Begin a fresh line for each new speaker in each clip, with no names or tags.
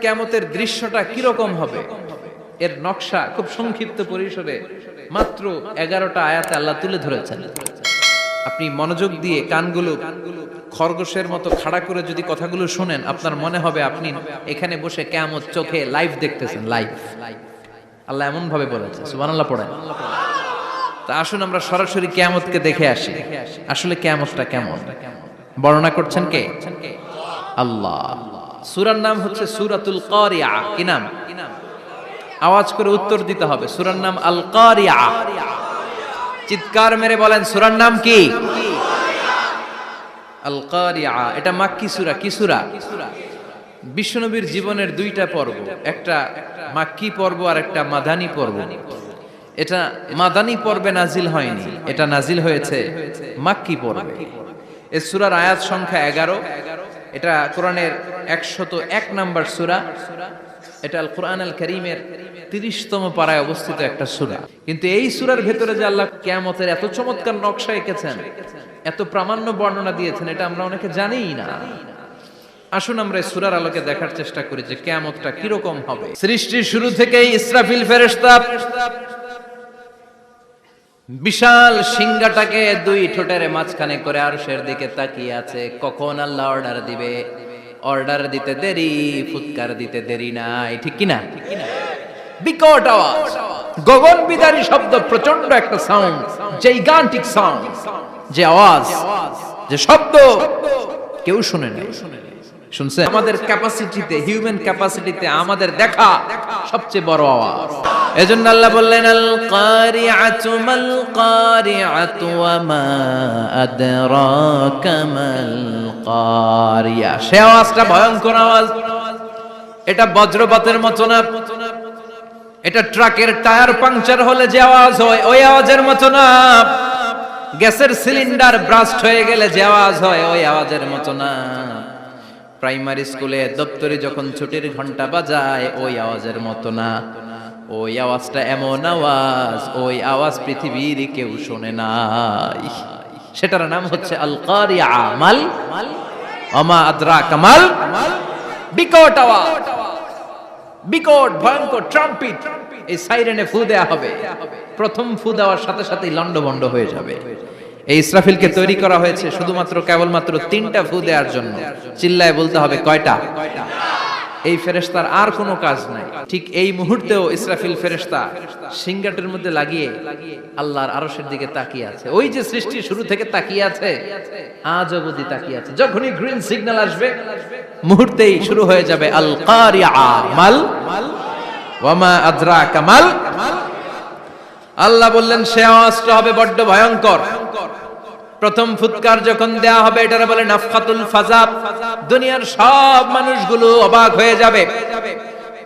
কিয়ামতের দৃশ্যটা কিরকম হবে এর নকশা খুব সংক্ষিপ্ত পরিসরে মাত্র 11টা আয়াতে আল্লাহ তুলে ধরেছেন। আপনি মনোযোগ দিয়ে কানগুলো খরগোশের মতো খাড়া করে যদি কথাগুলো শুনেন, আপনার মনে হবে আপনি এখানে বসে কিয়ামত চোখে লাইভ দেখতেছেন। লাইভ আল্লাহ এমন ভাবে বলেছে, সুবহানাল্লাহ পড়েন। তা আসুন আমরা সরাসরি কিয়ামতকে দেখে আসি। আসলে কিয়ামতটা কেমন বর্ণনা করছেন কে? আল্লাহ। সূরার নাম হচ্ছে সূরাতুল কারিয়া। কি নাম? আওয়াজ করে উত্তর দিতে হবে। সূরার নাম আল কারিয়া। চিৎকার মেরে বলেন সূরার নাম কি? আল কারিয়া। এটা মাক্কি সূরা। কি সূরা? বিশ্বনবীর জীবনের দুইটা পর্ব, একটা মাক্কি পর্ব আর একটা মাদানী পর্ব। এটা মাদানী পর্বে নাজিল হয়নি, এটা নাজিল হয়েছে মাক্কি পর্বে। এই সূরার আয়াত সংখ্যা 11। এটা কোরআনের 101 নম্বর সূরা। এটা আল কোরআন আল কারীমের 30তম পারায় অবস্থিত একটা সূরা। কিন্তু এই সূরার ভেতরে যে আল্লাহ কিয়ামতের এত চমৎকার নকশা এঁকেছেন, এত প্রামাণ্য বর্ণনা দিয়েছেন, এটা আমরা অনেকে জানিই না। আসুন আমরা এই সূরার আলোকে দেখার চেষ্টা করি যে কিয়ামতটা কিরকম হবে। সৃষ্টির শুরু থেকেই ইসরাফিল ফেরেশতা বিশাল সিংহাটাকে দুই ঠোঁটের মাঝখানে করে আরশের দিকে তাকিয়ে আছে, কখন আল্লাহ অর্ডার দিবে। অর্ডার দিতে দেরি, ফুৎকার দিতে দেরি নাই, ঠিক কি না? বিকট আওয়াজ, গগন বিদারী শব্দ, প্রচন্ড একটা সাউন্ড, জাইগান্টিক সাউন্ড, যে আওয়াজ, যে শব্দ কেউ শুনে নাই। শুনছে? আমাদের ক্যাপাসিটিতে, হিউম্যান ক্যাপাসিটিতে আমাদের দেখা সবচেয়ে বড় আওয়াজ। এজন্য আল্লাহ বললেন আল কারিআতু মাল কারিআতু ওয়া মা আদরাকা মাল কারিয়া। সে আওয়াজটা ভয়ঙ্কর আওয়াজ। এটা বজ্রপাতের মতো না, এটা ট্রাকের টায়ার পাংচার হলে যে আওয়াজ হয় ওই আওয়াজের মতো না, গ্যাসের সিলিন্ডার ব্রাস্ট হয়ে গেলে যে আওয়াজ হয় ওই আওয়াজের মতো না, প্রাইমারি স্কুলে দপ্তরে যখন ছুটির ঘন্টা বাজায় ওই আওয়াজের মতো না। ওই আওয়াজটা এমন আওয়াজ, ওই আওয়াজ পৃথিবীর কেউ শোনে নাই। সেটার নাম হচ্ছে আল কারিয়া। মাল ওমা আদরাকা মাল। বিকট আওয়াজ, বিকট ভয়ঙ্কর ট্রাম্পিট। এই সাইরেনে ফু দেয়া হবে। প্রথম ফু দেওয়ার সাথে সাথেই লন্ডভন্ড হয়ে যাবে। এই ইসরাফিলকে তৈরি করা হয়েছে শুধুমাত্র কেবলমাত্র 3টা ফু দেওয়ার জন্য। চিল্লায় বলতে হবে কয়টা? এই ফেরেশতার আর কোনো কাজ নাই। ঠিক এই মুহূর্তেও ইসরাফিল ফেরেশতা সিংহাটের মধ্যে লাগিয়ে আল্লাহর আরশের দিকে তাকিয়ে আছে। ওই যে সৃষ্টি শুরু থেকে তাকিয়ে আছে, আজ অবধি তাকিয়ে আছে। যখনই গ্রিন সিগন্যাল আসবে মুহূর্তেই শুরু হয়ে যাবে আল কারিয়া মাল ওয়া মা আদরাকা মাল। আল্লাহ বললেন সে আওয়াজটা হবে বড্ড ভয়ঙ্কর। প্রথম ফুৎকার যখন দেয়া হবে এটারে বলে নাফখাতুল ফাজা। দুনিয়ার সব মানুষগুলো অবাক হয়ে যাবে,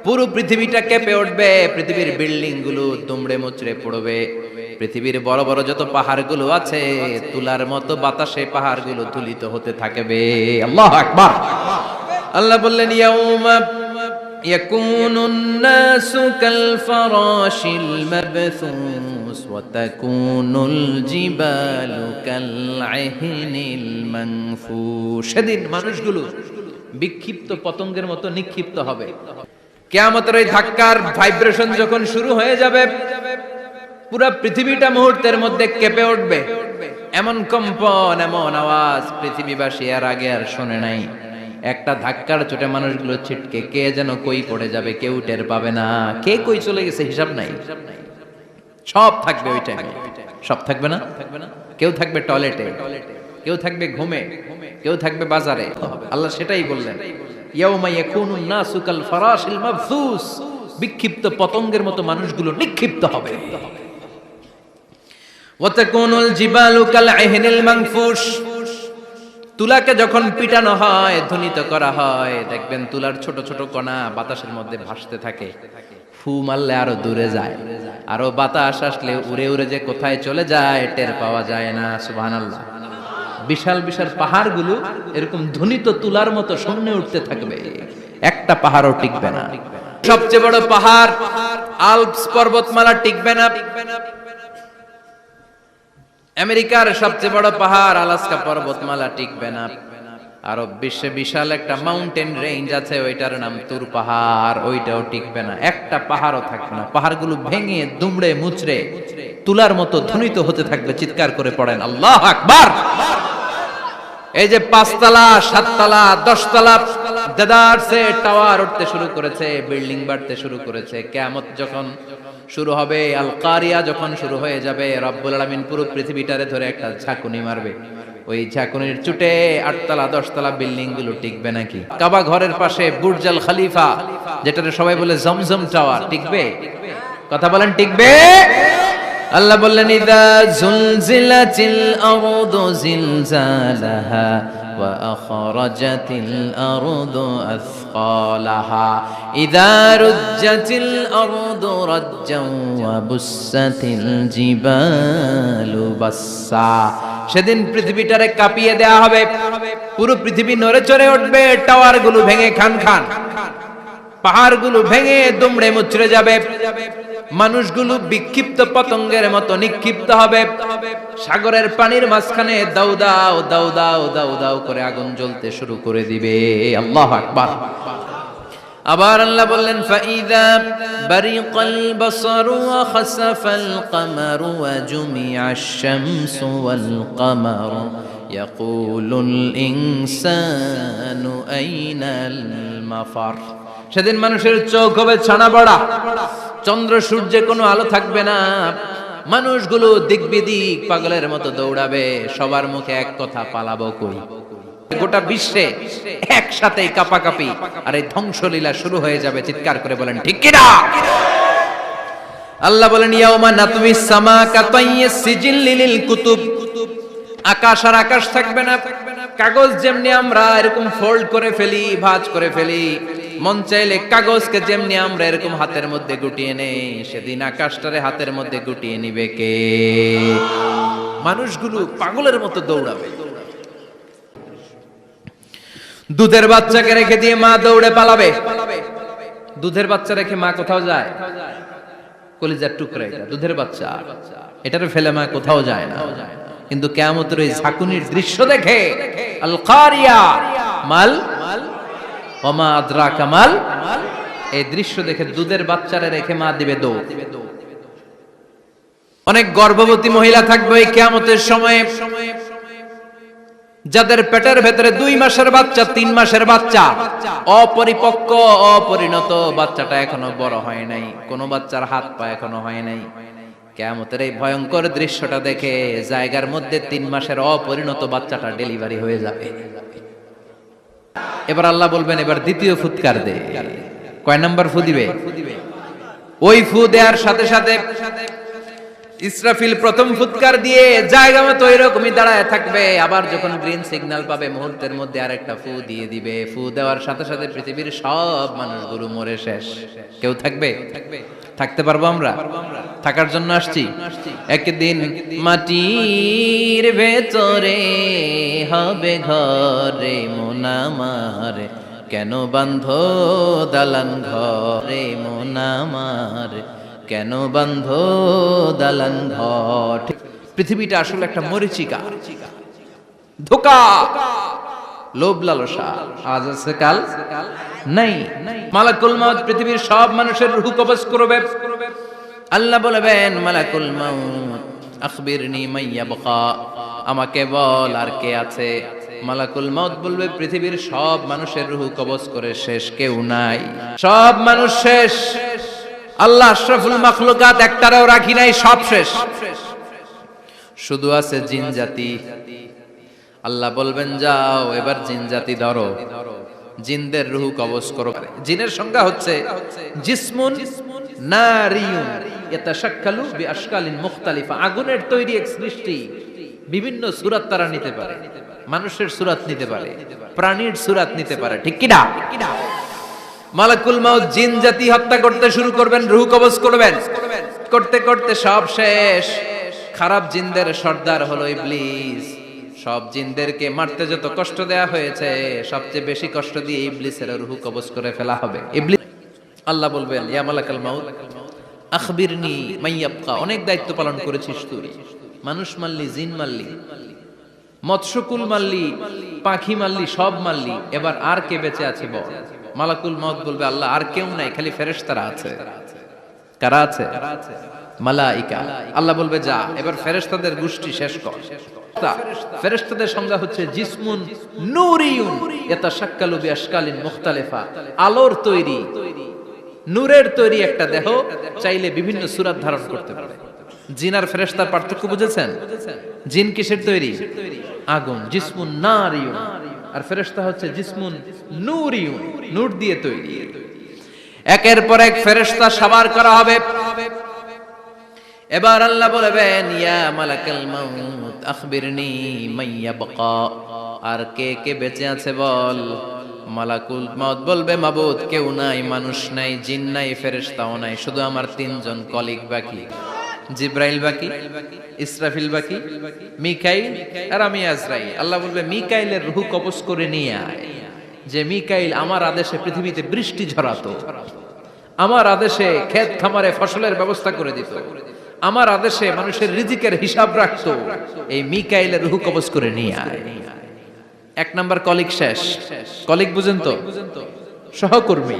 পুরো পৃথিবীটা কেঁপে উঠবে, পৃথিবীর বিল্ডিং গুলো দুমড়ে মুচড়ে পড়বে, পৃথিবীর বড় বড় যত পাহাড়গুলো আছে তুলার মতো বাতাসে পাহাড়গুলো তুলিত হতে থাকবে। আল্লাহু আকবার। আল্লাহ বললেন ইয়াউমা ইয়াকুনুন নাসু কাল ফারাশিল মাবথুস ওয়া তাকুনুল জিবালু কাল আহিনিল মানফুশ। সেদিন মানুষগুলো বিক্ষিপ্ত পতঙ্গের মতো নিক্ষিপ্ত হবে। কিয়ামতের ওই ধাক্কার ভাইব্রেশন যখন শুরু হয়ে যাবে, পুরো পৃথিবীটা মুহূর্তের মধ্যে কেঁপে উঠবে। এমন কম্পন, এমন আওয়াজ পৃথিবীবাসী আর আগে আর শোনে নাই। একটা ধাক্কার চোটে মানুষগুলো ছিটকে কে যেন কই পড়ে যাবে, কেউ টের পাবে না। কে কই চলে গেছে হিসাব নাই। সব থাকবে ওই টাইমে। সব থাকবে না? কেউ থাকবে টয়লেটে, কেউ থাকবে ঘুমে, কেউ থাকবে বাজারে। আল্লাহ সেটাই বললেন ইয়াউমা ইয়াকুনুন নাসু কাল ফারাশিল মাবথুস। বিক্ষিপ্ত পতঙ্গের মতো মানুষগুলো নিক্ষিপ্ত হবে। ওয়া তাকুনুল জিবালু কাল আহিনিল মানফুশ। তুলাকে যখন পিটানো হয়, ধ্বনিত করা হয়, দেখবেন তুলার ছোট ছোট কণা বাতাসের মধ্যে ভাসতে থাকে। ফু মারলে আরো দূরে যায়, আরো বাতাস আসলে উড়ে উড়ে যে কোথায় চলে যায় টের পাওয়া যায় না। সুবহানাল্লাহ। বিশাল বিশাল পাহাড়গুলো এরকম ধ্বনিত তুলার মতো শূন্যে উঠতে থাকবে, একটা পাহাড়ও টিকবে না। সবচেয়ে বড় পাহাড় আল্পস পর্বতমালা টিকবে না। আমেরিকার সবচেয়ে বড় পাহাড় আলাস্কা পর্বতমালা টিকবে না। আরব বিশ্বে বিশাল একটা মাউন্টেন রেঞ্জ আছে, ওইটার নাম তুর পাহাড়, ওইটাও টিকবে না, একটা পাহাড়ও থাকবে না। পাহাড়গুলো ভেঙে দুমড়ে মুচড়ে তুলার মতো ধ্বনিত হতে থাকবে। চিৎকার করে পড়েন আল্লাহু আকবার। এই যে 5 তলা 7 তলা 10 তলা দেদারসে টাওয়ার উঠতে শুরু করেছে, বিল্ডিং বাড়তে শুরু করেছে। কিয়ামত যখন শুরু হবে, আল কারিয়া যখন শুরু হয়ে যাবে, রব্বুল আলামিন পুরো পৃথিবীটারে ধরে একটা ঝাঁকুনি মারবে। ওই ঝাঁকুনির চুটে 8 তলা 10 তলা বিল্ডিং গুলো টিকবে নাকি? কাবা ঘরের পাশে বুর্জ আল খলিফা, যেটারে সবাই বলে জমজম টাওয়ার, টিকবে? কথা বলেন, টিকবে? আল্লাহ বললেন ইদা জুলজিলাতিল আরদু জিলজালাহা ওয়া আখরাজাতিল আরদু আসকালাহা ইদা রুজ্জাতিল আরদু রাজ্জান ওয়া বুসাতিল জিবালু বাসসা। সেদিন পৃথিবীটারে কাঁপিয়ে দেয়া হবে, পুরো পৃথিবী নড়ে চড়ে উঠবে, টাওয়ার গুলো ভেঙে খান খান, পাহাড় গুলো ভেঙে দুমড়ে মুচড়ে যাবে, মানুষগুলো বিক্ষিপ্ত পতঙ্গের মতো নিক্ষিপ্ত হবে, সাগরের পানির মাঝখানে দাউ দাউ দাউ দাউ দাউ দাউ করে আগুন জ্বলতে শুরু করে দিবে। আল্লাহু আকবার। আবার আল্লাহ বললেন ফাইদা বারিকাল বাসারু ওয়া খাসাফাল কামারু ওয়া জুমিআশ শামসু ওয়াল কামারু ইয়াকুলুল ইনসানু আইনাল মাফার। সেদিন মানুষের চোখ হবে ছানা বড়া, চন্দ্র সূর্যে কোনো আলো থাকবে না, মানুষগুলো দিক বিদিক পাগলের মতো দৌড়াবে, সবার মুখে এক কথা, পালাবো কই। গোটা বিশ্বে একসাথে কাপাকাপি আর এই ধ্বংসলীলা শুরু হয়ে যাবে। চিৎকার করে বলেন ঠিক কি না? আল্লাহ বলেন ইয়াউমা নাতমিস সামা কাতাইয়িস সিজিল লিল কুতুব। আকাশ আর আকাশ থাকবে না, কাগজ যেমনি আমরা এরকম ফোল্ড করে ফেলি, ভাঁজ করে ফেলি, মন চাইলে কাগজকে যেমনি আমরা এরকম হাতের মধ্যে গুটিয়ে নেই, সেদিন আকাশটারে হাতের মধ্যে গুটিয়ে নিবে কে? মানুষগুলো পাগলের মতো দৌড়াবে। দুধের বাচ্চাকে রেখে দিয়ে মা দৌড়ে পালাবে। দুধের বাচ্চা রেখে মা কোথাও যায়? কলিজার টুকরা এটা, দুধের বাচ্চা, এটারে ফেলে মা কোথাও যায় না। কিন্তু কিয়ামতের এই ঝাঁকুনির দৃশ্য দেখে, আল কারিয়া মাল ওয়া মা আদরাকা মাল, এই দৃশ্য দেখে দুধের বাচ্চারে রেখে মা দিবে দৌড়। অনেক গর্ভবতী মহিলা থাকবে এই কিয়ামতের সময়ে, যাদের পেটের ভেতরে 2 মাসের বাচ্চা, 3 মাসের বাচ্চা, অপরিপক্ক অপরিণত, বাচ্চাটা এখনো বড় হয় নাই, কোন বাচ্চার হাত পা এখনো হয় নাই। কিয়ামতের এই ভয়ঙ্কর দৃশ্যটা দেখে জায়গার মধ্যে 3 মাসের অপরিণত বাচ্চাটা ডেলিভারি হয়ে যাবে। এবার আল্লাহ বলবেন এবার দ্বিতীয় ফুৎকার দে। কয় নাম্বার ফু দিবে? ওই ফু দেওয়ার সাথে সাথে ইসরাফিল প্রথম ফুৎকার দিয়ে জায়গা মতো এরকমই দাঁড়ায় থাকবে। আবার যখন গ্রিন সিগন্যাল পাবে মুহূর্তের মধ্যে আরেকটা ফু দিয়ে দিবে। ফু দেওয়ার সাথে সাথে পৃথিবীর সব মানুষগুলো মরে শেষ। কেউ থাকবে? থাকতে পারবো আমরা? থাকার জন্য আসছি। একদিন মাটির ভেতরে হবে ঘরে মন আমার, কেন বাঁধো দালান ঘরে মন আমার, কেন বাঁধো দালান ঘর। পৃথিবীটা আসলে একটা মরিচিকা, ধোঁকা, লোভ লালসা, আজ আছে কাল নাই। মালাকুল মউত পৃথিবীর সব মানুষের রূহ কবজ করবে। আল্লাহ বলবেন মালাকুল মউত আখবিরনি মাইয়াবকা, আমাকে বল আর কে আছে। মালাকুল মউত বলবে পৃথিবীর সব মানুষের রূহ কবজ করে শেষ, কেউ নাই, সব মানুষ শেষ। আল্লাহ আশরাফুল মাখলুকাত একটারও রাখি নাই, সব শেষ, শুধু আছে জিন জাতি। আল্লাহ বলবেন যাও এবার জিন জাতি ধরো, জিনদের রূহ কবজ করো। জিনের সংজ্ঞা হচ্ছে জিসমুন নারিয়ুন ইয়াতাশাক্কালু বিআশকালিন মুখতালিফা, আগুনের তৈরি এক সৃষ্টি, বিভিন্ন সূরত তারা নিতে পারে, মানুষের সূরত নিতে পারে, প্রাণীর সূরত নিতে পারে, ঠিক কি না? মালাকুল মউত জিন জাতি হত্যা করতে শুরু করবেন, রূহ কবজ করবেন, করতে করতে সব শেষ। খারাপ জিনদের সর্দার হলো ইবলিস। সব জিনদেরকে মারতে যত কষ্ট দেয়া হয়েছে, সবচেয়ে বেশি কষ্ট দিয়ে ইবলিসের রূহ কবজ করে ফেলা হবে। ইবলিস, আল্লাহ বলবেন ইয়া মালাকাল মউত আখবিরনি মাইয়াবকা, অনেক দায়িত্ব পালন করেছিস তুই, মানুষ মারলি, জিন মারলি, মৎস্যকুল মারলি, পাখি মারলি, সব মারলি, এবার আর কে বেঁচে আছে বল। মালাকুল মউত বলবে আল্লাহ আর কেউ নাই, খালি ফেরেশতারা আছে। কারা আছে? মালাইকা। আল্লাহ বলবে যা, এবার ফেরেশতাদের গোষ্ঠী শেষ কর। ফেরেশতাদের সংজ্ঞা হচ্ছে জিসমুন নূরিয়ুন ইয়াতাশাক্কালু বিআশকালিন মুখতালিফা, আলোর তৈরি, নূরের তৈরি একটা দেহ, চাইলে বিভিন্ন সূরত ধারণ করতে পারে। জিন আর ফেরেশতার পার্থক্য বুঝেছেন? জিন কিসের তৈরি? আগুন, জিসমুন নারিয়ুন। আর ফেরেশতা হচ্ছে জিসমুন নূরিয়ুন, নূর দিয়ে তৈরি। একের পর এক ফেরেশতা সবার করা হবে। এবার আল্লাহ বলবেন ইয়া মালাকাল মাউত আখবিরনি মাইয়াবকা, আর কে কে বেঁচে আছে বল। মালাকুল মউত বলবে মাবুদ কেউ নাই, মানুষ নাই, জিন নাই, ফেরেশতাও নাই, শুধু আমার তিনজন কলিগ বাকি। জিব্রাইল বাকি, ইসরাফিল বাকি, মিকাইল আর আমি আজরাইল। আল্লাহ বলবে মিকাইলের রূহ কবজ করে নিয়ে আয়। যে মিকাইল আমার আদেশে পৃথিবীতে বৃষ্টি ঝরাতো, আমার আদেশে ক্ষেত খামারে ফসলের ব্যবস্থা করে দিত, আমার আদেশে মানুষের রিজিকের হিসাব রাখতো, এই মিকাইলের রূহ কবজ করে নিয়ে আয়। এক নাম্বার কলিগ শেষ। কলিগ বুঝেন তো? সহকর্মী।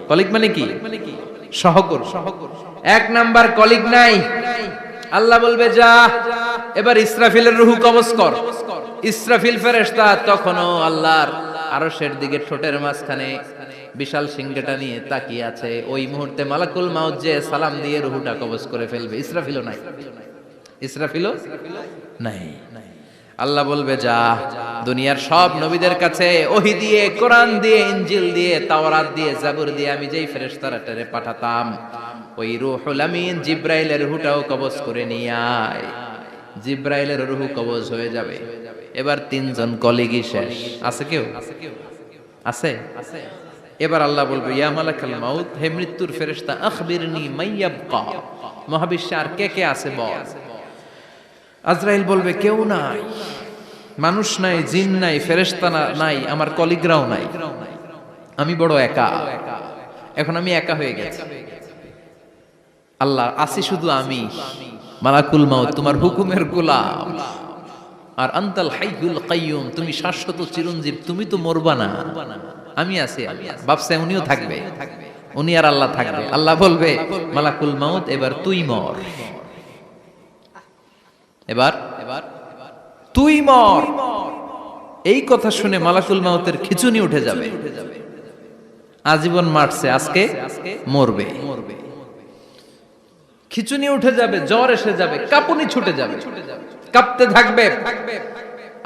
কলিগ মানে কি? সহকর্মী। এক নাম্বার কলিগ নাই। আল্লাহ বলবে যা, এবার ইসরাফিলের রূহ কবজ কর। ইসরাফিল ফেরেশতা তখনও আল্লাহর আরশের দিকে ঠোঁটের মাঝখানে বিশাল সিংহটা নিয়ে তাকিয়ে আছে। ওই মুহূর্তে মালাকুল মাউত যে সালাম দিয়ে রূহটা কবজ করে ফেলবে। ইসরাফিলও নাই, ইসরাফিলও নাই। আল্লাহ বলবে যা, দুনিয়ার সব নবীদের কাছে ওহী দিয়ে, কোরআন দিয়ে, ইনজিল দিয়ে, তাওরাত দিয়ে, জাবুর দিয়ে আমি যেই ফেরেশতারে পাঠাতাম, ওই রূহুল আমিন জিব্রাইলের রূহটাও কবজ করে নিয়ে আয়। জিব্রাইলের রূহ কবজ হয়ে যাবে। এবার তিনজন কলিগই শেষ। আছে কেউ? আছে? এবার আল্লাহ বলবে ইয়া মালাকাল মাউত, হে মৃত্যুর ফেরেশতা, আখবিরনি মাইয়াবকা, মহাবিশ্বে আর কে কে আছে বল। আজরাইল বলবে কেউ নাই, মানুষ নাই, জিন নাই, ফেরেশতা নাই, আমার কলিগরাও নাই, আমি বড় একা। এখন আমি একা হয়ে গেছি। আল্লাহ আসি শুধু আমি। মালাকুল মাউত তোমার হুকুমের গোলাম। আর আনতাল হাইয়ুল কাইয়ুম, তুমি শাশ্বত চিরঞ্জীব, তুমি তো মরবা না, আমি আছি। ভাবছে উনিও থাকবে, উনি আর আল্লাহ থাকবে। আল্লাহ বলবে মালাকুল মাউত এবার তুই মর, এবার তুই মর। এই কথা শুনে মালাকুল মাউতের খিচুনি উঠে যাবে। আজীবন মারছে, আজকে মরবে। খিচুনি উঠে যাবে, জ্বর এসে যাবে, কাঁপুনি ছুটে যাবে, কাঁপতে থাকবে।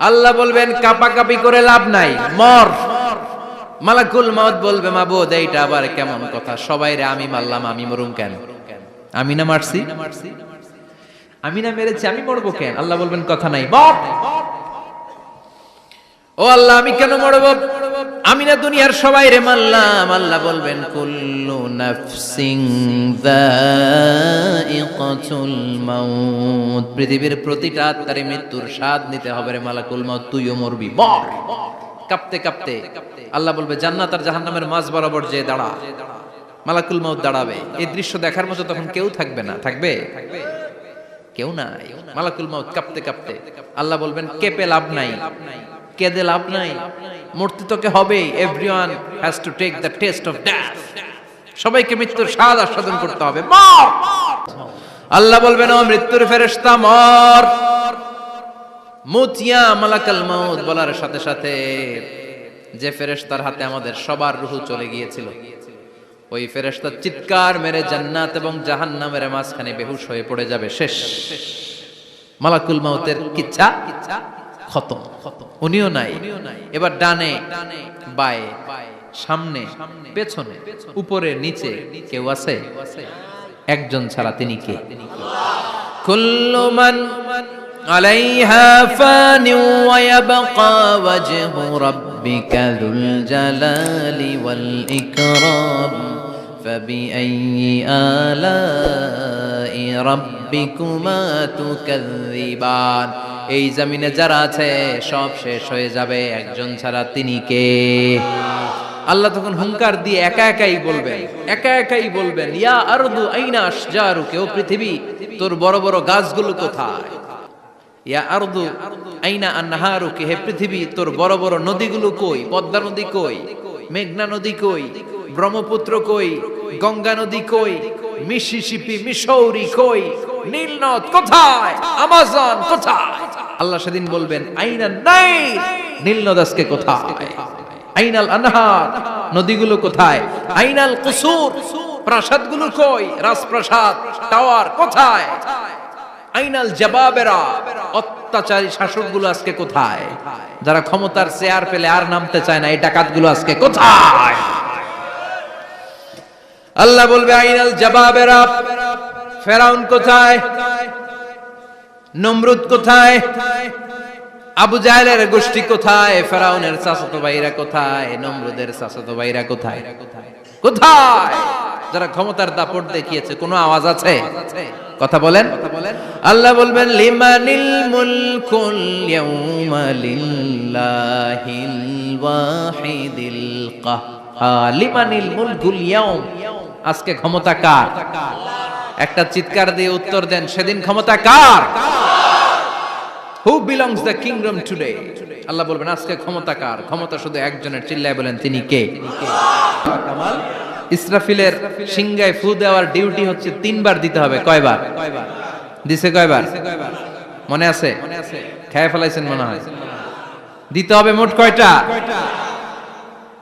আল্লাহ বলবেন কাঁপাকাঁপি করে লাভ নাই, মর। মালাকুল মাউত বলবে মাবুদ এইটা আবার কেমন কথা, সবাই রে আমি মারলাম, আমি মরুম কেন? আমি না মারছি, আমি না মেরেছি, আমি মরবো কেন? আল্লাহ বলবেন কথা নাই, মর। ও আল্লাহ আমি কেন মরবো? আমি না দুনিয়ার সবাই রে মারলাম। আল্লাহ বলবেন কুল্লু নাফসিন যায়িকাতুল মাউত, পৃথিবীর প্রতিটা আত্মারে মৃত্যুর স্বাদ নিতে হবে রে মালাকুল মাউত, তুইও মরবি, মর। কাঁপতে কাঁপতে আল্লাহ বলবে জান্নাত আর জাহান্নামের মাঝ বরাবর যে দাঁড়া। মালাকুল মাউত দাঁড়াবে। এই দৃশ্য দেখার মতো তখন কেউ থাকবে না। থাকবে? কেউ নাই। মালাকুল মাউত কাঁপতে কাঁপতে আল্লাহ বলবেন কেঁপে লাভ নাই, কেঁদে লাভ নাই, মরতে তোকে হবেই। Everyone has to take the test of death, সবাইকে মৃত্যুর স্বাদ আস্বাদন করতে হবে, মর। আল্লাহ বলবেন ও মৃত্যুর ফেরেশতা মর। মুতিয়া মালাকুল মাউত বলার সাথে সাথে যে ফেরেশতার হাতে আমাদের সবার রূহ চলে গিয়েছিল, ওই ফেরেশতা চিৎকার মেরে জান্নাত এবং জাহান্নামের মাঝখানে বেহুশ হয়ে পড়ে যাবে, শেষ। মালাকুল মাউতের কিচ্ছা খতম, উনিও নাই। এবার ডানে বায়ে, সামনে পেছনে, উপরে নিচে কেউ আছে? একজন ছাড়া, তিনি কে? কুল্লু মান আলাইহা ফানি ওয়া ইয়াবকা ওয়াজহু রাব্বিকা যুল জালালি ওয়াল ইকরাম ফাবিআইয়ি আলাই রাব্বিকুমা তুকাযযিবান। এই জমিনে যারা আছে সব শেষ হয়ে যাবে, একজন ছাড়া, তিনি কে? আল্লাহ তখন হুঙ্কার দিয়ে একা একাই বলবেন, একা একাই বলবেন ইয়া আরদু আইনা আশজারুকা, ও পৃথিবী তোর বড় বড় গাছগুলো কোথায়? ইয়া আরদু আইনা আনহারুকি, হে পৃথিবী তোর বড় বড় নদীগুলো কই? পদ্মা নদী কই? মেঘনা নদী কই? ব্রহ্মপুত্র কই? গঙ্গা নদী কই? মিসিসিপি, মিসৌরি কই? নীল নদ কোথায়? আমাজন কোথায়? আল্লাহ সেদিন বলবেন আইনা নাই, নীল নদ আজকে কোথায়? আইনাল আনহার, নদীগুলো কোথায়? আইনাল কুসুর, প্রাসাদগুলো কই? রাজপ্রাসাদ, টাওয়ার কোথায়? আইনাল জাবাবেরা, অত্যাচারী শাসকগুলো আজকে কোথায়? যারা ক্ষমতার চেয়ার পেলে আর নামতে চায় না, এই ডাকাতগুলো আজকে কোথায়? আল্লাহ বলবে আইনাল জাবাবেরা, ফেরাউন কোথায়? নমরুদ কোথায়? আবু জাহেলের গোষ্ঠী কোথায়? ফেরাউনের চাচাতো ভাইরা কোথায়? নমরুদের চাচাতো ভাইরা কোথায়? কোথায়? যারা ক্ষমতার দাপট দেখিয়েছে, কোনো আওয়াজ আছে? কথা বলেন। আল্লাহ বলবেন লিমানিল মুলকুল ইয়াউমা লিল্লাহিল ওয়াহিদিল কাহ্হার। লিমানিল মুলকুল ইয়াউম, আজকে ক্ষমতা কার? একটা চিৎকার দিয়ে উত্তর দেন, সেদিন ক্ষমতা কার? Who belongs the kingdom today? আল্লাহ বলবেন আজকে ক্ষমতা কার? ক্ষমতা শুধু একজনের, চিল্লায় বলেন তিনি কে? কামাল। ইসরাফিলের সিংহায় ফু দেওয়ার ডিউটি হচ্ছে 3 বার দিতে হবে। কয়বার দিছে? কয়বার মনে আছে? খেয়ে ফেলাইছেন মনে হয়। দিতে হবে মোট কয়টা?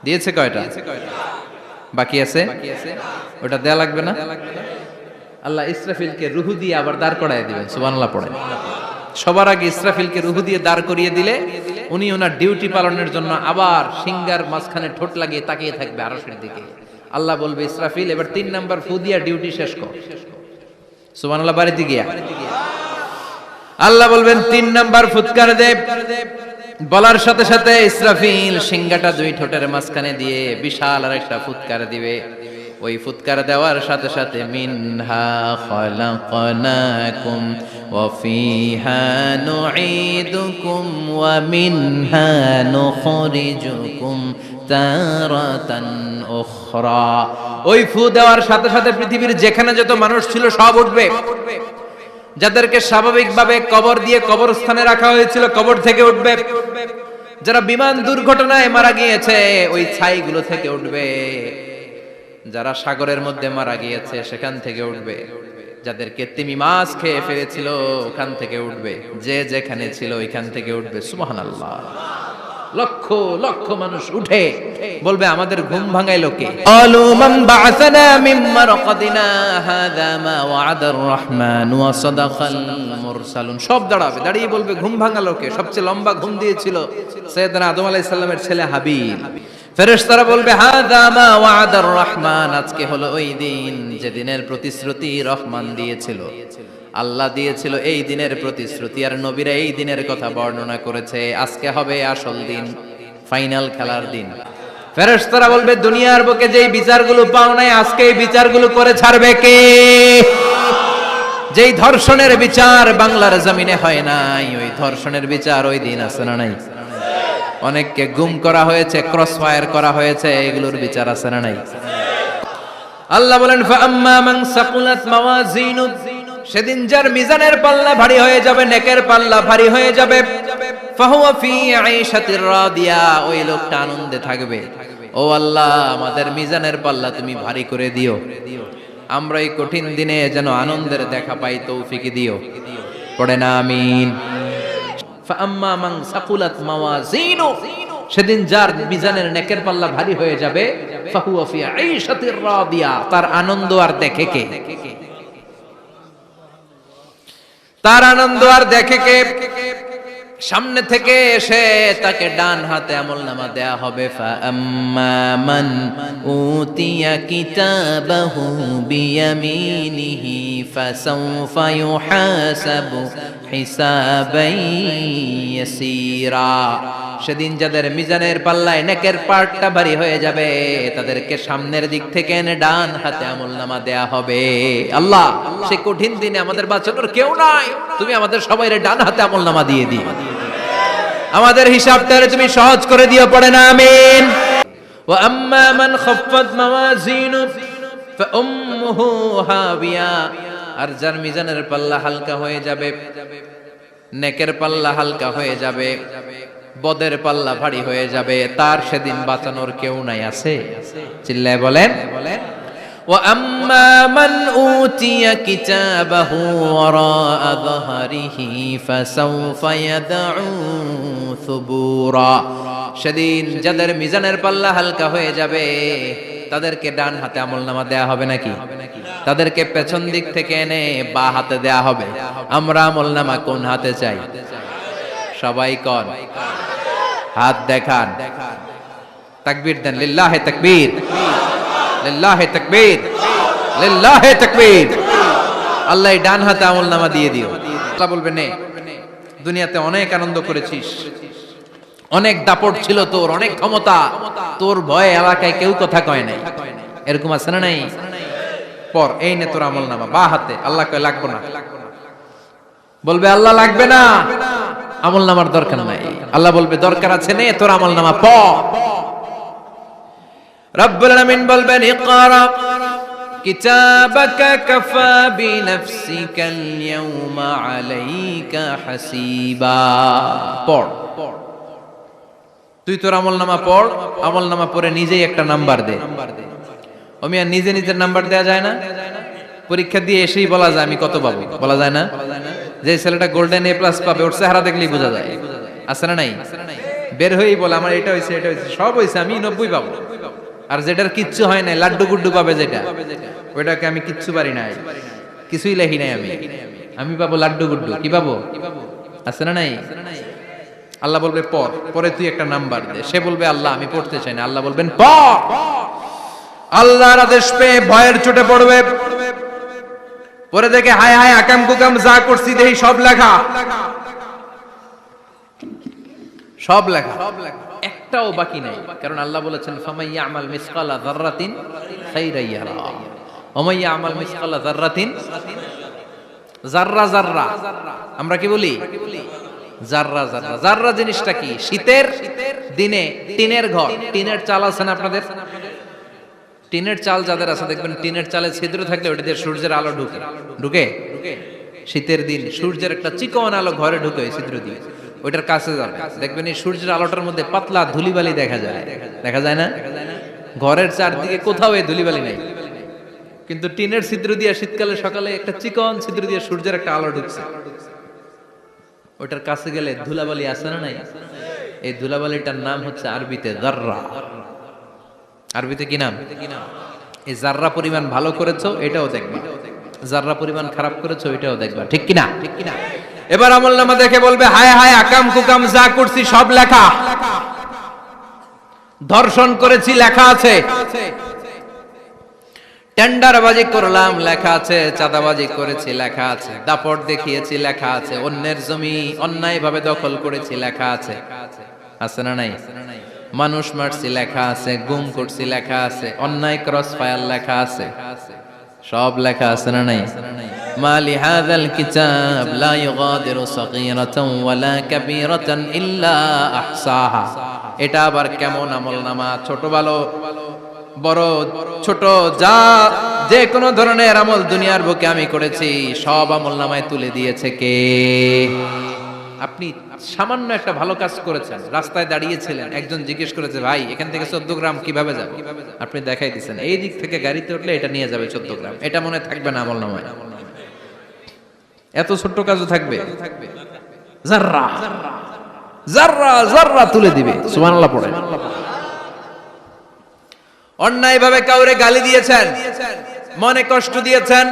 দিয়েছে কয়টা? বাকি আছে? ওটা দেয়া লাগবে না? আল্লাহ ইসরাফিলকে রুহু দিয়ে আবার দাঁড় করায় দিবেন। সুবহানাল্লাহ পড়েন। সবার আগে ইসরাফিলকে রুহু দিয়ে দাঁড় করিয়ে দিলে উনি ওনার ডিউটি পালনের জন্য আবার সিংহার মাঝখানে ঠোঁট লাগিয়ে তাকিয়ে থাকবে আরশের দিকে। আল্লাহ বলবে ইসরাফিল এবার 3 নাম্বার ফু দিয়া ডিউটি শেষ কর। সুবহানাল্লাহ। বাড়িতে গিয়া আল্লাহ বলবেন 3 নাম্বার ফুৎকার দে। বলার সাথে সাথে ইসরাফিল সিংহাটা 2 ঠোঁটের মাঝখানে দিয়ে বিশাল আরেকটা ফুৎকার দিবে। ওই ফুৎকার দেওয়ার সাথে সাথে মিনহা খালাকনাকুম ওয়া ফিহা নুঈদুকুম ওয়া মিনহা নুখরিজুকুম তারাতান উখরা। ওই ফু দেওয়ার সাথে সাথে পৃথিবীর যেখানে যত মানুষ ছিল সব উঠবে। যাদেরকে স্বাভাবিকভাবে কবর দিয়ে কবরস্থানে রাখা হয়েছিল কবর থেকে উঠবে। যারা বিমান দুর্ঘটনায় মারা গিয়েছে ওই ছাইগুলো থেকে উঠবে। যারা সাগরের মধ্যে মারা গিয়েছে সেখান থেকে উঠবে। যাদেরকে তিমি মাছ খেয়ে ফেলেছিল ওখান থেকে উঠবে। যে যেখানে ছিল ওইখান থেকে উঠবে। সুবহানাল্লাহ। লক্ষ লক্ষ মানুষ উঠে বলবে আমাদের ঘুম ভাঙাইলো কে? আলু মান বা'সানা মিন মারকাদিনা হাযা মা ওয়া'দার রহমান ওয়া সাদাকাল মুরসালুন। সব দাঁড়াবে, দাঁড়িয়ে বলবে ঘুম ভাঙালো কে? সবচেয়ে লম্বা ঘুম দিয়েছিল সাইয়েদনা আদম আলাইহিস সালামের ছেলে হাবিল। ফেরেশতারা বলবে হাযা মা ওয়া'দার রহমান, আজকে হলো ওই দিন যে দিনের প্রতিশ্রুতি রহমান দিয়েছিল। আল্লাহ দিয়েছিল এই দিনের প্রতিশ্রুতি, আর নবীরা এই দিনের কথা বর্ণনা করেছে। আজকে হবে আসল দিন, ফাইনাল খেলার দিন। ফেরেশতারা বলবে দুনিয়ার বুকে যেই বিচারগুলো পাও নাই আজকে এই বিচারগুলো করে ছাড়বে কে? যেই ধর্ষণের বিচার বাংলার জমিনে হয় নাই ওই ধর্ষণের বিচার ওই দিন আছে না নাই? অনেককে গুম করা হয়েছে, ক্রস ফায়ার করা হয়েছে, এগুলোর বিচার আছে না নাই? আল্লাহ বলেন ফাআম্মা মান সাকুলাত মাওয়াজিনু, সেদিন যার মিজানের পাল্লা ভারী হয়ে যাবে, নেকের পাল্লা ভারী হয়ে যাবে, ফাহুয়া ফি আইশাতির রাদিয়া, ওই লোকটা আনন্দে থাকবে। ও আল্লাহ আমাদের মিজানের পাল্লা তুমি ভারী করে দিও, আমরা এই কঠিন দিনে যেন আনন্দের দেখা পাই, তৌফিক দিও। পড়ে না আমিন। ফাআম্মা মান সাকুলাত মাওয়াজিনু, সেদিন যার মিজানের নেকের পাল্লা ভারী হয়ে যাবে, ফাহুয়া ফি আইশাতির রাদিয়া, তার আনন্দ আর দেখে কে? তার আনন্দ আর দেখে কে? সামনে থেকে এসে তাকে ডান হাতে আমলনামা দেয়া হবে। ফাআম্মা মান উতিয়া কিতাবাহু বিয়ামিনিহি ফাসাউফা ইউহাসাবু হিসাবান ইয়াসীরা, সেদিন যাদের মিজানের পাল্লায় নেকের পার্টটা ভারী হয়ে যাবে তাদেরকে সামনের দিক থেকে এনে ডান হাতে আমলনামা দেয়া হবে। আল্লাহ সেই কঠিন দিনে আমাদের বাঁচানোর কেউ নাই, তুমি আমাদের সবাইরে ডান হাতে আমলনামা দিয়ে দিও, আমাদের হিসাবটারে তুমি সহজ করে দিও। পড়ে না আমিন। ওয়া আম্মা মান খাফফাত মাওয়াজিনু ফাউম্মুহু হাবিয়া, আর যার মিজানের পাল্লা হালকা হয়ে যাবে নেকের পাল্লা হালকা হয়ে যাবে, বদের পাল্লা ভারী হয়ে যাবে। তার সেদিন বাঁচানোর কেউ নাই। আছে? চিল্লায় বলেন। وَأَمَّا مَنْ أُوتِيَ كِتَابَهُ وَرَاءَ ظَهْرِهِ فَسَوْفَ يَدْعُو ثُبُورًا। সেদিন যাদের মিজানের পাল্লা হালকা হয়ে যাবে তাদেরকে ডান হাতে আমলনামা দেয়া হবে নাকি? তাদেরকে পেছন দিক থেকে এনে বা হাতে দেয়া হবে। আমরা আমলনামা কোন হাতে চাই? সবাই কোন হাত দেখান, তাকবীর দেন, লিল্লাহি তাকবীর, লিল্লাহি তাকবীর, লিল্লাহি তাকবীর। আল্লাহ ডান হাতে আমলনামা দিয়ে দিও। আল্লাহ বলবে নে, দুনিয়াতে অনেক আনন্দ করেছিস, অনেক দাপট ছিল তোর, অনেক ক্ষমতা, তোর ভয়ে এলাকায় কেউ কথা কয় নাই। এরকম আছে না নাই? পর এই নে তোর আমলনামা বা হাতে। আল্লাহ কয় লাগবে না। বলবে আল্লাহ লাগবে না, আমলনামার দরকার নাই। আল্লাহ বলবে দরকার আছে, নে তোর আমলনামা পড়। রব্বুল আলামিন বলবেন ইকরা কিতাবাকা কাফা বিনাফসিকাল ইয়াওমা আলাইকা হাসিবা। পড়, তুই তোর আমলনামা পড়। আমলনামা পড়ে নিজেই একটা নাম্বার দে। ওমিয়া নিজে নিজের নাম্বার দেয়া যায় না? পরীক্ষা দিয়ে এসেই বলা যায় আমি কত পাবো, বলা যায় না? যে ছেলেটা গোল্ডেন এ প্লাস পাবে ওর চেহারা দেখলেই বোঝা যায়। আছে না নাই? বের হয়েই বলে আমার এটা হয়েছে, এটা হয়েছে, সব হয়েছে, আমি 90 পাবো। আর যেটার কিচ্ছু হয় নাই, লাড্ডু গুড্ডু পাবে যেটা, ওইটাকে আমি কিচ্ছু পারি নাই, কিছুই লেখি নাই, আমি পাবো লাড্ডু গুড্ডু। কি পাবো? আছে না নাই? আল্লাহ বলবে পড়, পরে তুই একটা নাম্বার দে। সে বলবে আল্লাহ আমি পড়তে চাই না। আল্লাহ বলবেন পড়। আল্লাহর আদেশ পেয়ে ভয়ের চোটে পড়বে, পরে দেখে হায় হায় আকাম কুকাম যা করছি দেই সব লেখা, সব লেখা, একটাও বাকি নাই। কারণ আল্লাহ বলেছেন ফামাইয়া আমাল মিসকালা যাররাতিন খাইরান ইয়ারা ওয়া মাইয়া আমাল মিসকালা যাররাতিন, যাররা যাররা আমরা কি বলি? যাররা যাররা। যাররা জিনিসটা কি? শীতের দিনে টিনের ঘর, টিনের চাল আছে না আপনাদের? টিনের চাল যাদের আছে দেখবেন টিনের চালে ছিদ্র থাকলে ওটা দিয়ে সূর্যের আলো ঢুকে ঢুকে শীতের দিন সূর্যের একটা চিকন আলো ঘরে ঢুকে ওই ছিদ্র দিয়ে, ওইটার কাছে যাবে দেখবেন এই সূর্যের আলোটার মধ্যে পাতলা ধুলিবালি দেখা যায়। দেখা যায় না? ঘরের চারদিকে কোথাও এই ধুলিবালি নাই, কিন্তু টিনের ছিদ্র দিয়ে শীতকালে সকালে একটা চিকন ছিদ্র দিয়ে সূর্যের একটা আলো ঢুকছে। ওইটার কাছে গেলে ধুলাবালি আছে না নাই? এই ধুলাবালিটার নাম হচ্ছে আরবিতে যাররা। আরবিতে কি নাম? এই যাররা পরিমাণ ভালো করেছো এটাও দেখবা, যাররা পরিমাণ খারাপ করেছো এটাও দেখবা। ঠিক কিনা? এবার আমলনামা দেখে বলবে হায় হায় আকাম কুকাম যা করছি সব লেখা, ধর্ষণ করেছি লেখা আছে, টেন্ডারবাজি করলাম লেখা আছে, চাঁদাবাজি করেছি লেখা আছে, দাপট দেখিয়েছি লেখা আছে, অন্যের জমি অন্যায়ভাবে দখল করেছি লেখা আছে। আছে না নাই? মানুষ মারছি লেখা আছে, গুম করছি লেখা আছে, অন্যায় ক্রস ফায়ার লেখা আছে, সব লেখা আছে না নাই? মালি হাযাল কিতাব লা ইউগাদিরু সাগীরাতান ওয়ালা কাবীরাতান ইল্লা আহসাহা। এটা আবার কেমন আমলনামা? ছোট ভালো বড় ছোট যা যে কোনো ধরনের আমল দুনিয়ার বুকে আমি করেছি সব আমলনামায় তুলে দিয়েছে কে? আপনি সামান্য একটা ভালো কাজ করেছেন, রাস্তায় দাঁড়িয়েছিলেন, একজন জিজ্ঞেস করেছে ভাই এখান থেকে 14 গ্রাম কিভাবে যাবে, আপনি দেখাই দিচ্ছেন এই দিক থেকে গাড়িতে উঠলে এটা নিয়ে যাবে 14 গ্রাম, এটা মনে থাকবে না আমলনামায়? এত ছোট্ট কাজও থাকবে? যাররা যাররা যাররা তুলে দিবে। সুবহানাল্লাহ পড়ে। অন্যায়ভাবে কাউরে গালি দিয়েছেন, মনে কষ্ট দিয়েছেন,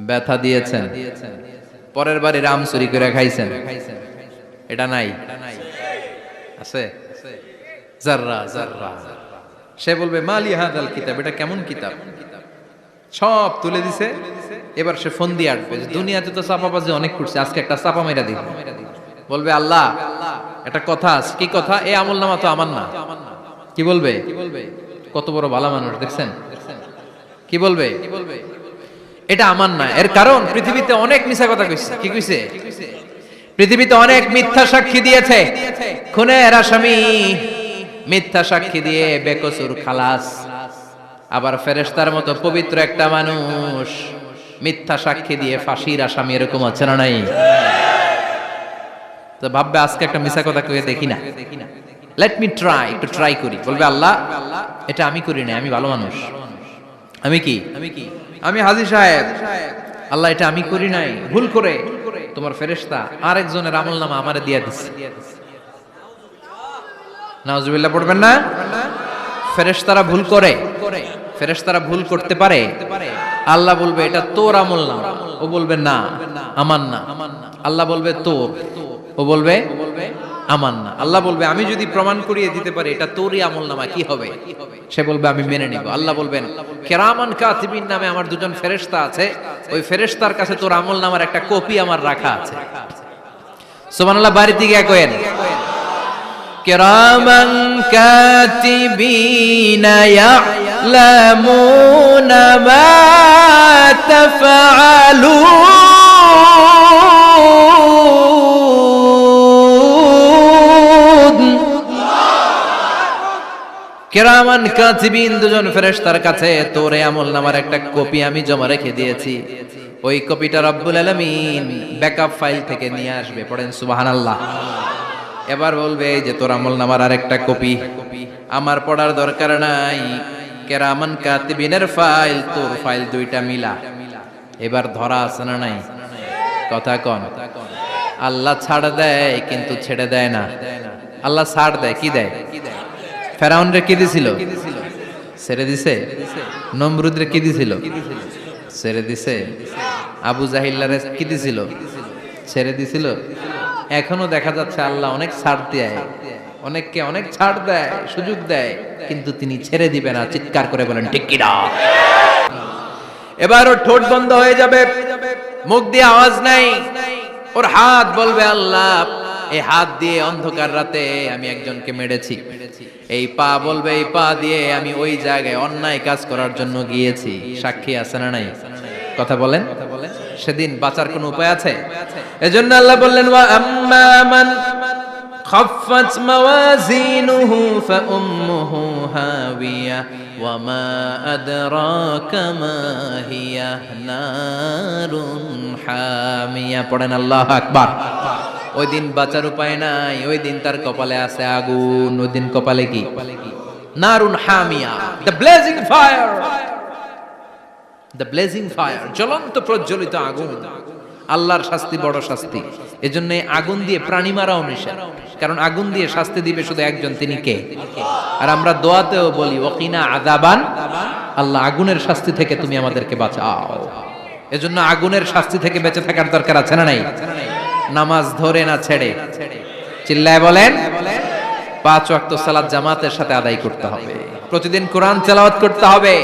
ব্যথা দিয়েছেন, পরের বাড়ি রাম চুরি করে খাইছেন, এটা নাই? আছে? যাররা যাররা। সে বলবে মালি হাযাল কিতাব, এটা কেমন কিতাব? সব তুলে দিছে। এবার সে ফোন দিয়ে আসবে, দুনিয়াতে তো চাপাবাজি অনেক করছে, আজকে একটা চাপা মেরা দিব। বলবে আল্লাহ একটা কথা আছে। কি কথা? এই আমলনামা তো আমার না। কি বলবে? কত বড় ভালো মানুষ দেখছেন? কি বলবে? এটা আমার না। এর কারণ পৃথিবীতে অনেক মিথ্যা কথা কইছে। কি কইছে? পৃথিবীতে অনেক মিথ্যা সাক্ষী দিয়েছে, খুনের আসামি মিথ্যা সাক্ষী দিয়ে বেকসুর খালাস। আবার ফেরেশতার মতো পবিত্র একটা মানুষ মিথ্যা সাক্ষী দিয়ে ফাঁসির আসামি, এরকম আছে না নাই? তো ভাববে আজকে একটা মিছা কথা কয়ে দেখি না, লেট মি ট্রাই, একটু ট্রাই করি। বলবে আল্লাহ এটা আমি করি না, আমি ভালো মানুষ, আমি কি আমি হাজী সাহেব, আল্লাহ এটা আমি করি নাই, ভুল করে তোমার ফেরেশতা আরেকজনের আমলনামা আমারে দিয়া দিছে। নাউজুবিল্লাহ পড়বেন না? ফেরেশতারা ভুল করে, ফেরেশতারা ভুল করতে পারে। আল্লাহ বলবে এটা তোর আমলনামা, ও বলবে না আমার না। আল্লাহ বলবে তোর, ও বলবে আমার না। আল্লাহ বলবে আমি যদি প্রমাণ করিয়ে দিতে পারি এটা তোরই আমলনামা, কি হবে? সে বলবে আমি মেনে নিব। আল্লাহ বলবেন কিরামান কাতিবিন নামে আমার দুজন ফেরেশতা আছে, ওই ফেরেশতার কাছে তোর আমলনামার একটা কপি আমার রাখা আছে। সুবহানাল্লাহ, বাড়িতে গিয়ে কইেন কিরামান কাতিবিনা ইয়ালামুনা মা তাফআলুন। কিরামান কাতিবিন দুজন ফেরেশতার কাছে তোর আমলনামার একটা কপি আমি জমা রেখে দিয়েছি। ওই কপিটা রব্বুল আলামিন ব্যাকআপ ফাইল থেকে নিয়ে আসবে। পড়েন সুবহানাল্লাহ। এবার বলবে যে তোর আমলনামার আরেকটা কপি আমার পড়ার দরকার নাই, কিরামান কাতিবিনের ফাইল তোর ফাইল দুইটা মিলা। এবার ধরা আছে না নাই? কথা কন। আল্লাহ ছাড় দেয় কিন্তু ছেড়ে দেয় না। আল্লাহ ছাড় দেয়, কি দেয়? ফেরাউনরে কি দিছিল? ছেড়ে দিছে। নমরুদরে কি দিছিল? ছেড়ে দিছে। আবু জাহিল্লারে কি দিছিল? ছেড়ে দিছিল। এখনো দেখা যাচ্ছে আল্লাহ অনেক ছাড় দেয়, অনেককে অনেক ছাড় দেয়, সুযোগ দেয়, কিন্তু তিনি ছেড়ে দিবে না। চিৎকার করে বলেন ঠিক কি না? এবার ওর ঠোঁট বন্ধ হয়ে যাবে, মুখ দিয়ে আওয়াজ নাই, ওর হাত বলবে আল্লাহ এই হাত দিয়ে অন্ধকার রাতে আমি একজনকে মেরেছি। এই পা বলবে এই পা দিয়ে আমি ওই জায়গায় অন্যায় কাজ করার জন্য গিয়েছি। সাক্ষী আছে না নাই? কথা বলেন। সেদিন বাঁচার কোন উপায় আছে? এজন্য আল্লাহ বললেন ওয়া আম্মা মান খাফফাত মাওয়াজিনুহু ফাউম্মুহু হাবিয়া ওয়া মা আদরাকা মা হিয়া নারুন হামিয়া। পড়েন আল্লাহু আকবার। ওই দিন বাঁচার উপায় নাই, ওই দিন তার কপালে আছে আগুন। ওই দিন কপালে কি? নারুন হামিয়া, the blazing fire, the blazing fire, জ্বলন্ত প্রজ্বলিত আগুন। আল্লাহর শাস্তি বড় শাস্তি। এজন্য আগুন দিয়ে প্রাণী মারাও নিষেধ, কারণ আগুন দিয়ে শাস্তি দিবে শুধু একজন, তিনি কে? আর আমরা দোয়াতেও বলি ওয়াকিনা আযাবান, আল্লাহ আগুনের শাস্তি থেকে তুমি আমাদেরকে বাঁচাও। এজন্য আগুনের শাস্তি থেকে বেঁচে থাকার দরকার আছে না নাই? নামাজ ধরে না ছেড়ে, চিল্লায় বলেন 5 ওয়াক্ত সালাত জামাতের সাথে আদায় করতে হবে। প্রতিদিন কোরআন তেলাওয়াত করতে হবে,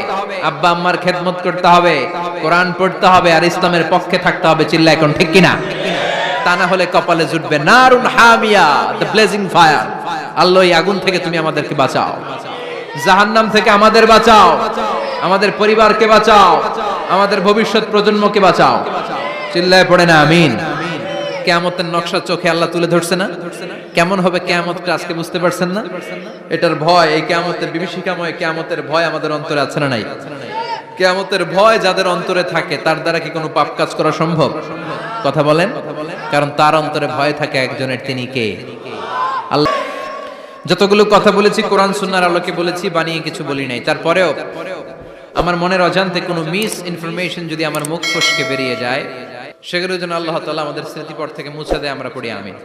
আব্বা আম্মার খেদমত করতে হবে, কোরআন পড়তে হবে, আর ইসলামের পক্ষে থাকতে হবে। চিল্লায় এখন ঠিক কিনা? তা না হলে কপালে জুটবে নারুন হামিয়া, দ্য ব্লেজিং ফায়ার। আল্লাহ এই আগুন থেকে তুমি আমাদেরকে বাঁচাও, জাহান্নাম থেকে আমাদের বাঁচাও, আমাদের পরিবারকে বাঁচাও, আমাদের ভবিষ্যৎ প্রজন্মকে বাঁচাও। চিল্লায় পড়ে না আমিন। কিয়ামতের নকশা চোখে আল্লাহ তুলে ধরছে না? কেমন হবে কিয়ামতটা আজকে বুঝতে পারছেন না? এটার ভয়, এই কিয়ামতের বিভীষিকাময় কিয়ামতের ভয় আমাদের অন্তরে আছে না নাই? কিয়ামতের ভয় যাদের অন্তরে থাকে তার দ্বারা কি কোনো পাপ কাজ করা সম্ভব? কথা বলেন। কারণ তার অন্তরে ভয় থাকে একজনের, তিনি কে? আল্লাহ। যতগুলো কথা বলেছি কোরআন সুন্নাহর আলোকে বলেছি, বানিয়ে কিছু বলি নাই। তারপরেও আমার মনের অজান্তে কোনো মিস ইনফরমেশন যদি আমার মুখ ফসকে বেরিয়ে যায়, সেগুলো যেন আল্লাহ তাআলা আমাদের স্মৃতিপট থেকে মুছে দেয়। আমরা পড়ি আমিন।